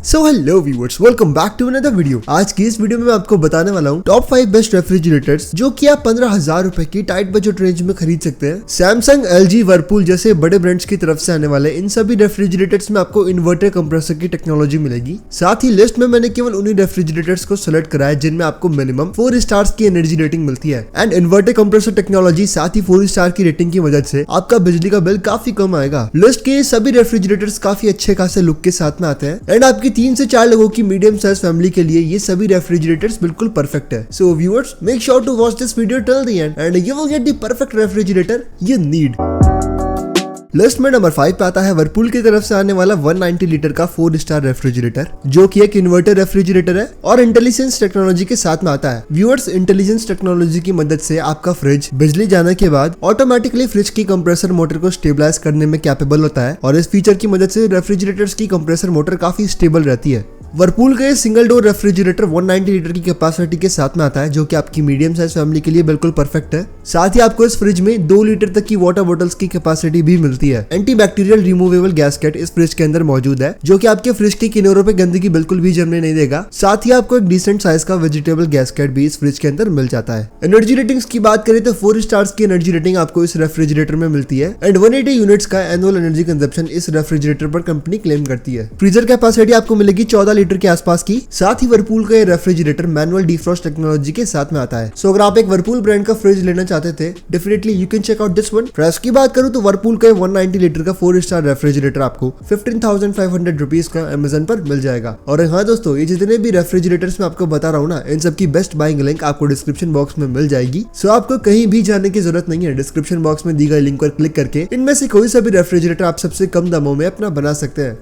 So hello viewers, welcome back to another video. आज की इस वीडियो में मैं आपको बताने वाला हूँ टॉप 5 बेस्ट रेफ्रिजरेटर्स जो कि आप 15,000 रुपए की टाइट बजट रेंज में खरीद सकते हैं। सैमसंग, एलजी, whirpool जैसे बड़े ब्रांड्स की तरफ से आने वाले इन सभी रेफ्रिजरेटर्स में आपको इन्वर्टर कंप्रेसर की टेक्नोलॉजी मिलेगी। साथ ही लिस्ट में मैंने केवल उन्हीं रेफ्रिजरेटर्स को सिलेक्ट करा है जिनमें आपको मिनिमम 4 स्टार्स की एनर्जी रेटिंग मिलती है। एंड इन्वर्टर कंप्रेसर टेक्नोलॉजी साथ ही 4 स्टार की रेटिंग की मदद से आपका बिजली का बिल काफी कम आएगा। लिस्ट के सभी रेफ्रिजरेटर्स काफी अच्छे खासे लुक के साथ में आते हैं एंड आपकी 3 से 4 लोगों की मीडियम साइज फैमिली के लिए ये सभी रेफ्रिजरेटर्स बिल्कुल परफेक्ट है। So viewers, make sure to watch this video till the end and you will get the perfect refrigerator you need. List में नंबर 5 पे आता है whirpool की तरफ से आने वाला 190 लीटर का 4 स्टार रेफ्रिजरेटर जो कि एक इन्वर्टर रेफ्रिजरेटर है और इंटेलिजेंस टेक्नोलॉजी के साथ में आता है। व्यूअर्स, इंटेलिजेंस टेक्नोलॉजी की मदद से आपका फ्रिज बिजली जाने के बाद ऑटोमेटिकली फ्रिज की कंप्रेसर मोटर को स्टेबलाइज करने में कैपेबल होता है और इस फीचर की मदद से रेफ्रिजरेटर्स की कंप्रेसर मोटर काफी स्टेबल रहती है। whirpool का सिंगल डोर रेफ्रिजरेटर 190 लीटर की कैपेसिटी के साथ में आता है जो कि आपकी मीडियम साइज फैमिली के लिए बिल्कुल परफेक्ट है। साथ ही आपको इस फ्रिज में 2 लीटर तक की वाटर बॉटल्स की कैपेसिटी भी मिलती है। एंटीबैक्टीरियल रिमूवेबल गैस्केट इस फ्रिज के अंदर मौजूद है जो कि आपके फ्रिज के किनारों पे गंदगी बिल्कुल भी जमने नहीं देगा। साथ ही आपको एक डिसेंट साइज का वेजिटेबल गैस्केट भी इस फ्रिज के अंदर मिल जाता है। एनर्जी रेटिंग्स की बात करें तो 4 स्टार्स की एनर्जी रेटिंग आपको इस रेफ्रिजरेटर में मिलती है एंड 180 यूनिट्स का एनुअल एनर्जी कंजप्शन इस रेफ्रिजरेटर पर कंपनी क्लेम करती है। फ्रीजर कैपेसिटी आपको मिलेगी 14 लीटर के आसपास की। साथ ही whirpool का ये रेफ्रिजरेटर मैनुअल डिफ्रॉस्ट टेक्नोलॉजी के साथ में आता है। सो अगर आप एक whirpool ब्रांड का फ्रिज लेना चाहते थे, definitely you can check out this one. Price की बात करूं तो whirpool का 190 लीटर का 4 स्टार रेफ्रिजरेटर आपको 15,500 रुपीज का अमेजन पर मिल जाएगा। और हाँ दोस्तों, ये जितने भी रेफ्रिजरेटर्स मैं आपको बता रहा हूँ ना, इन सबकी बेस्ट बाइंग लिंक आपको डिस्क्रिप्शन बॉक्स में मिल जाएगी। सो आपको कहीं भी जाने की जरूरत नहीं है। डिस्क्रिप्शन बॉक्स में दी गई लिंक पर क्लिक करके इनमें से कोई सा भी रेफ्रिजरेटर आप सबसे कम दामों में अपना बना सकते हैं।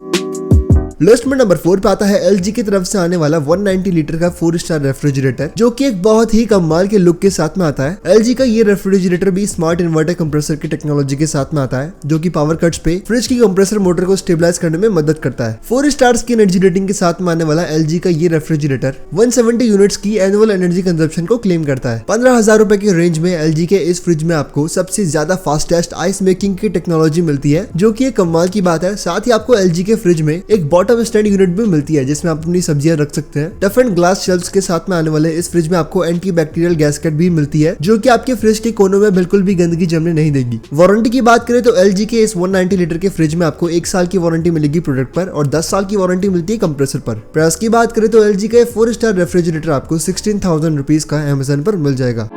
लिस्ट में नंबर 4 पे आता है एलजी की तरफ से आने वाला 190 लीटर का 4 स्टार रेफ्रिजरेटर जो कि एक बहुत ही कमाल के लुक के साथ में आता है। एलजी का ये रेफ्रिजरेटर भी स्मार्ट इन्वर्टर कंप्रेसर की टेक्नोलॉजी के साथ में आता है जो कि पावर कट्स पे फ्रिज की कंप्रेसर मोटर को स्टेबलाइज करने में मदद करता है। 4 स्टार्स की एनर्जी रेटिंग के साथ में आने वाला एलजी का ये रेफ्रिजरेटर 170 यूनिट्स की एनुअल एनर्जी कंजप्शन को क्लेम करता है। 15,000 रुपए की रेंज में एलजी के इस फ्रिज में आपको सबसे ज्यादा फास्टेस्ट आइस मेकिंग की टेक्नोलॉजी मिलती है जो की एक कमाल की बात है। साथ ही आपको एलजी के फ्रिज में एक बॉटम स्टैंड यूनिट भी मिलती है जिसमें आप अपनी सब्जियां रख सकते हैं। टफ एंड ग्लास शेल्फ्स के साथ में आने वाले इस फ्रिज में आपको एंटीबैक्टीरियल गैस्केट भी मिलती है जो कि आपके फ्रिज के कोनों में बिल्कुल भी गंदगी जमने नहीं देगी। वारंटी की बात करें तो एलजी के इस 190 लीटर के फ्रिज में आपको 1 साल की वारंटी मिलेगी प्रोडक्ट पर और 10 साल की वारंटी मिलती है कंप्रेसर पर। प्राइस की बात करें तो एलजी का 4 स्टार रेफ्रिजरेटर आपको 16,000 रुपीज का अमेजन पर मिल जाएगा।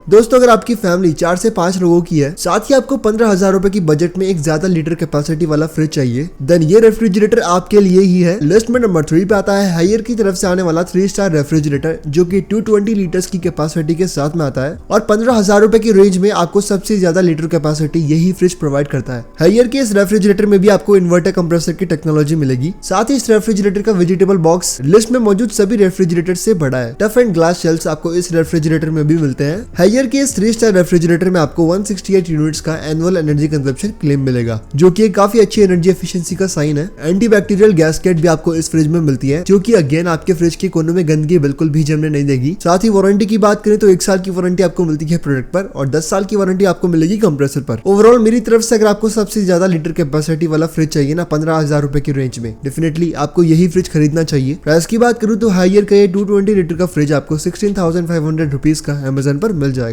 दोस्तों, अगर आपकी फैमिली 4 से 5 लोगों की है, साथ ही आपको 15,000 रुपए की बजट में एक ज्यादा लीटर कैपेसिटी वाला फ्रिज चाहिए, देन ये रेफ्रिजरेटर आपके लिए ही है। लिस्ट में नंबर 3 पे आता है हायर की तरफ से आने वाला 3 स्टार रेफ्रिजरेटर जो कि 220 लीटर्स की कैपेसिटी के साथ में आता है और 15,000 रुपए की रेंज में आपको सबसे ज्यादा लीटर कैपेसिटी यही फ्रिज प्रोवाइड करता है। हायर के इस रेफ्रिजरेटर में भी आपको इन्वर्टर कंप्रेसर की टेक्नोलॉजी मिलेगी। साथ ही इस रेफ्रिजरेटर का वेजिटेबल बॉक्स लिस्ट में मौजूद सभी रेफ्रिजरेटर से बड़ा है। टफ एंड ग्लास शेल्फ्स आपको इस रेफ्रिजरेटर में भी मिलते हैं। हायर के इस 3 स्टार रेफ्रिजरेटर में आपको 168 यूनिट्स का एनुअल एनर्जी कंजप्शन क्लेम मिलेगा जो कि एक काफी अच्छी एनर्जी एफिशिएंसी का साइन है। एंटीबैक्टीरियल गैस्केट भी आपको इस फ्रिज में मिलती है जो कि अगेन आपके फ्रिज के कोनों में गंदगी बिल्कुल भी जमने नहीं देगी। साथ ही वारंटी की बात करें तो 1 साल की वारंटी आपको मिलती है प्रोडक्ट पर और 10 साल की वारंटी आपको मिलेगी कंप्रेसर पर। ओवरऑल मेरी तरफ से अगर आपको सबसे ज्यादा लीटर कैपेसिटी वाला फ्रिज चाहिए ना 15,000 रुपए की रेंज में, डेफिनेटली आपको यही फ्रिज खरीदना चाहिए। प्राइस की बात करूं तो हायर का ये 220 लीटर का फ्रिज आपको 16,500 रुपीज का अमेजन पर मिल जाएगा।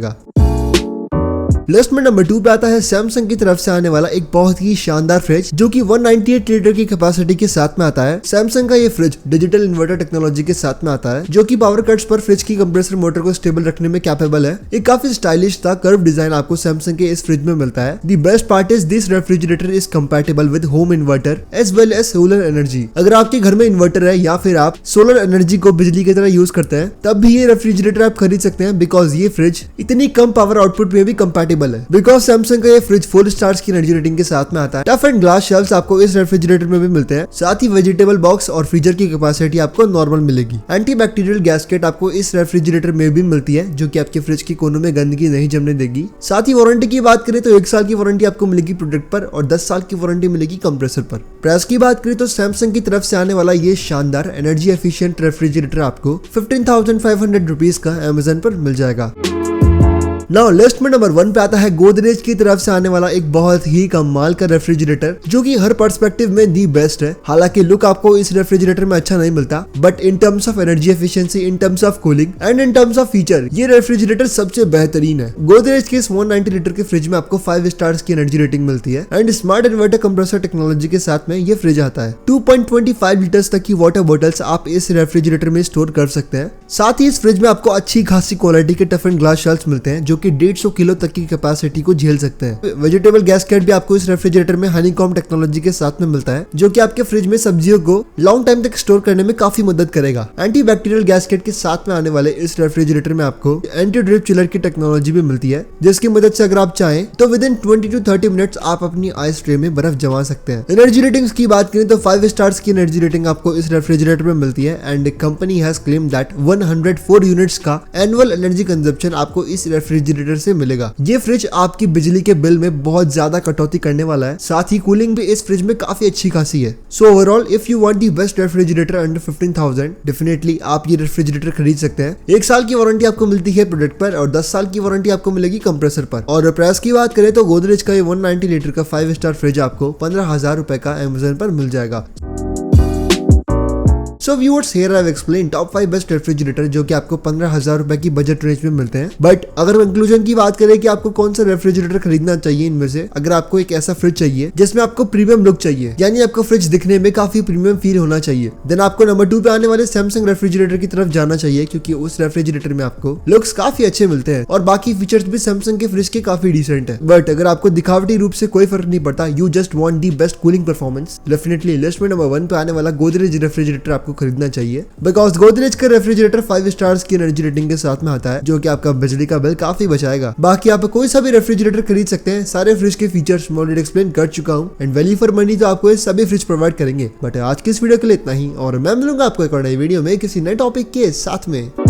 लिस्ट में नंबर 2 पे आता है सैमसंग की तरफ से आने वाला एक बहुत ही शानदार फ्रिज जो कि 198 लीटर की कैपेसिटी के साथ में आता है। सैमसंग का ये फ्रिज डिजिटल इन्वर्टर टेक्नोलॉजी के साथ में आता है जो कि पावर कट्स पर फ्रिज की कंप्रेसर मोटर को स्टेबल रखने में कैपेबल है। एक काफी स्टाइलिश था कर्व डिजाइन आपको सैमसंग के इस फ्रिज में मिलता है। The best part is this refrigerator is compatible with home inverter as well as solar energy. अगर आपके घर में इन्वर्टर है या फिर आप सोलर एनर्जी को बिजली की तरह यूज करते हैं तब भी ये रेफ्रिजरेटर आप खरीद सकते हैं बिकॉज ये फ्रिज इतनी कम पावर आउटपुट में भी कंपैटिबल है। बिकॉज सैमसंग का ये फ्रिज 4 स्टार्स की एनर्जी रेटिंग के साथ में आता है। टफ एंड ग्लास शेल्फ्स आपको इस रेफ्रिजरेटर में भी मिलते हैं। साथ ही वेजिटेबल बॉक्स और फ्रीजर की कैपेसिटी आपको नॉर्मल मिलेगी। एंटीबैक्टीरियल गैस्केट आपको इस रेफ्रिजरेटर में भी मिलती है जो कि आपके फ्रिज के कोनों में गंदगी नहीं जमने देगी। साथ ही वारंटी की बात करें तो 1 साल की वारंटी आपको मिलेगी प्रोडक्ट पर और 10 साल की वारंटी मिलेगी कंप्रेसर पर। प्राइस की बात करें तो सैमसंग की तरफ से आने वाला ये शानदार एनर्जी एफिशिएंट रेफ्रिजरेटर आपको 15,500 रुपीज का अमेजन पर मिल जाएगा। नाउ लिस्ट में नंबर 1 पे आता है गोदरेज की तरफ से आने वाला एक बहुत ही कमाल का रेफ्रिजरेटर जो कि हर पर्सपेक्टिव में दी बेस्ट है। हालांकि लुक आपको इस रेफ्रिजरेटर में अच्छा नहीं मिलता, but in terms of energy efficiency, in terms of cooling and in terms of feature ये रेफ्रिजरेटर सबसे बेहतरीन है। गोदरेज के इस 190 लीटर के फ्रिज में आपको 5 स्टार्स की एनर्जी रेटिंग मिलती है and smart inverter compressor technology के साथ में ये फ्रिज आता है। 2.25 लीटर्स तक की वाटर बॉटल्स आप इस रेफ्रिजरेटर में स्टोर कर सकते हैं। साथ ही इस फ्रिज में आपको अच्छी खासी क्वालिटी के टफ एंड ग्लास शेल्फ्स मिलते हैं जो कि 150 किलो तक की कैपेसिटी को झेल सकते हैं। वेजिटेबल गैस्केट भी आपको इस रेफ्रिजरेटर में हनीकॉम्ब टेक्नोलॉजी के साथ में मिलता है जो कि आपके फ्रिज में सब्जियों को लॉन्ग टाइम तक स्टोर करने में काफी मदद करेगा। एंटी बैक्टीरियल गैस्केट के साथ में आने वाले इस रेफ्रिजरेटर में आपको एंटी ड्रिप चिलर की टेक्नोलॉजी भी मिलती है जिसकी मदद से अगर आप चाहें तो विद इन 20 to 30 मिनट्स आप अपनी आइस ट्रे में बर्फ जमा सकते हैं। एनर्जी रेटिंग्स की बात करें तो 5 स्टार्स की एनर्जी रेटिंग आपको इस रेफ्रिजरेटर में मिलती है and company has claim that 104 units का एनुअल एनर्जी कंजप्शन आपको इस रेफ्रिजरेटर से मिलेगा। ये फ्रिज आपकी बिजली के बिल में बहुत ज्यादा कटौती करने वाला है, साथ ही कूलिंग भी इस फ्रिज में काफी अच्छी खासी है। So overall if you want the best refrigerator under 15,000 definitely आप ये रेफ्रिजरेटर खरीद सकते हैं। 1 साल की वारंटी आपको मिलती है प्रोडक्ट पर और 10 साल की वारंटी आपको मिलेगी कंप्रेसर पर। और प्राइस की बात करें तो गोदरेज का ये 190 लीटर का 5 स्टार फ्रिज आपको 15,000 रुपए का अमेज़न पर मिल जाएगा। So viewers, here I have explained top 5 best refrigerator जो कि आपको 15,000 रुपए की बजट रेंज में मिलते हैं। बट अगर कंक्लूजन की बात करें कि आपको कौन सा रेफ्रिजरेटर खरीदना चाहिए इनमें से, अगर आपको एक ऐसा फ्रिज चाहिए जिसमें आपको प्रीमियम लुक चाहिए, यानी आपको फ्रिज दिखने में काफी प्रीमियम फील होना चाहिए, देन आपको नंबर 2 पे आने वाले सैमसंग रेफ्रिजरेटर की तरफ जाना चाहिए क्योंकि उस रेफ्रिजरेटर में आपको लुक्स काफी अच्छे मिलते हैं और बाकी फीचर्स भी सैमसंग के फ्रिज के काफी डिसेंट है। बट अगर आपको दिखावटी रूप से कोई फर्क नहीं पड़ता, you just want the best cooling performance, definitely list में नंबर 1 पे आने वाला गोदरेज रेफ्रिजरेटर आपको खरीदना चाहिए बिकॉज गोदरेज का रेफ्रिजरेटर 5 स्टार्स की एनर्जी रेटिंग के साथ में आता है जो कि आपका बिजली का बिल काफी बचाएगा। बाकी आप कोई सा भी रेफ्रिजरेटर खरीद सकते हैं, सारे फ्रिज के फीचर्स मैं ऑलरेडी एक्सप्लेन कर चुका हूँ एंड वैल्यू फॉर मनी तो आपको ये सभी फ्रिज प्रोवाइड करेंगे। बट आज की इस वीडियो के लिए इतना ही और मैं मिलूंगा आपको एक और नई वीडियो में किसी नए टॉपिक के साथ में।